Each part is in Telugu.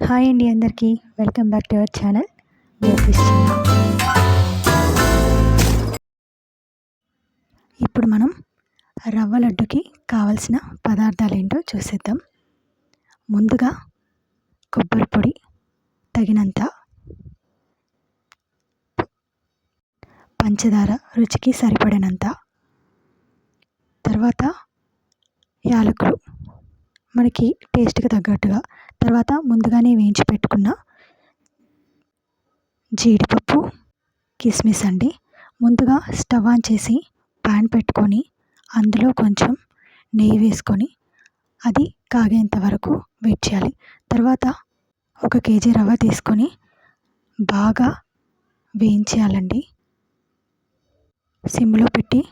హాయ్ అండి అందరికీ. Welcome back to our channel నేర్పిస్తున్నా. ఇప్పుడు మనం రవ్వ లడ్డుకి కావాల్సిన పదార్థాలు ఏంటో చూసేద్దాం. ముందుగా కొబ్బరి పొడి తగినంత, పంచదార రుచికి సరిపడినంత, తర్వాత యాలకులు మనకి టేస్ట్కి తగ్గట్టుగా, తర్వాత ముందుగానే వేయించి పెట్టుకున్న జీడిపప్పు, కిస్మిస్ అండి. ముందుగా స్టవ్ ఆన్ చేసి ప్యాన్ పెట్టుకొని అందులో కొంచెం నెయ్యి వేసుకొని అది కాగేంత వరకు వెయిట్ చేయాలి. తర్వాత 1 కేజీ రవ్వ తీసుకొని బాగా వేయించేయాలండి. సిమ్లో పెట్టి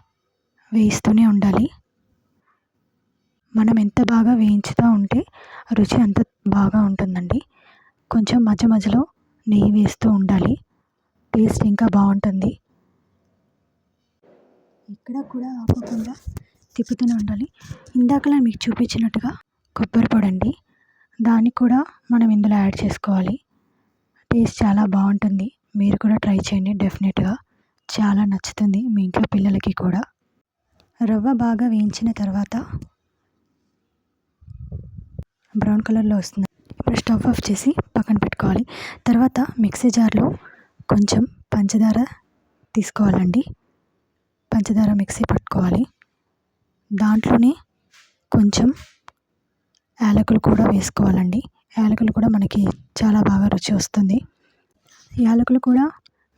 వేయిస్తూనే ఉండాలి. మనం ఎంత బాగా వేయించుతూ ఉంటే రుచి అంత బాగా ఉంటుందండి. కొంచెం మధ్య మధ్యలో నెయ్యి వేస్తూ ఉండాలి, టేస్ట్ ఇంకా బాగుంటుంది. ఇక్కడ కూడా ఆపకుండా తిప్పుతూనే ఉండాలి. ఇందాకలా మీకు చూపించినట్టుగా కొబ్బరి పొడి అండి, దాన్ని కూడా మనం ఇందులో యాడ్ చేసుకోవాలి. టేస్ట్ చాలా బాగుంటుంది. మీరు కూడా ట్రై చేయండి, డెఫినెట్గా చాలా నచ్చుతుంది మీ ఇంట్లో పిల్లలకి కూడా. రవ్వ బాగా వేయించిన తర్వాత బ్రౌన్ కలర్లో వస్తుంది. ఇప్పుడు స్టవ్ ఆఫ్ చేసి పక్కన పెట్టుకోవాలి. తర్వాత మిక్సీ జార్లో కొంచెం పంచదార తీసుకోవాలండి. పంచదార మిక్సీ పట్టుకోవాలి. దాంట్లోనే కొంచెం యాలకులు కూడా వేసుకోవాలండి. యాలకులు కూడా మనకి చాలా బాగా రుచి వస్తుంది. యాలకులు కూడా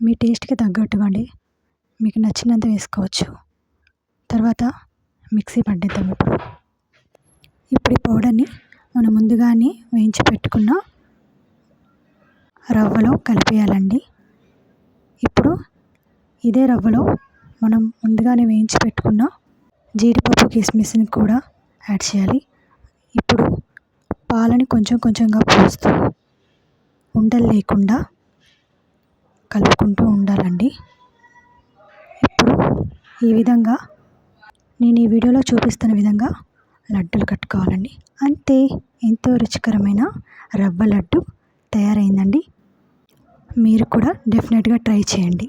మీ టేస్ట్కి తగ్గట్టుగా అండి, మీకు నచ్చినంత వేసుకోవచ్చు. తర్వాత మిక్సీ పట్టేద్దాం. ఇప్పుడు ఈ పౌడర్ని మనం ముందుగానే వేయించి పెట్టుకున్న రవ్వలో కలిపేయాలండి. ఇప్పుడు ఇదే రవ్వలో మనం ముందుగానే వేయించి పెట్టుకున్న జీడిపప్పు, కిస్మిస్ని కూడా యాడ్ చేయాలి. ఇప్పుడు పాలని కొంచెం కొంచెంగా పోస్తూ ఉండలు లేకుండా కలుపుకుంటూ ఉండాలండి. ఇప్పుడు ఈ విధంగా నేను ఈ వీడియోలో చూపిస్తున్న విధంగా లడ్డూలు కట్టుకోవాలండి. అంతే, ఎంతో రుచికరమైన రవ్వ లడ్డు తయారైందండి. మీరు కూడా డెఫినెట్గా ట్రై చేయండి.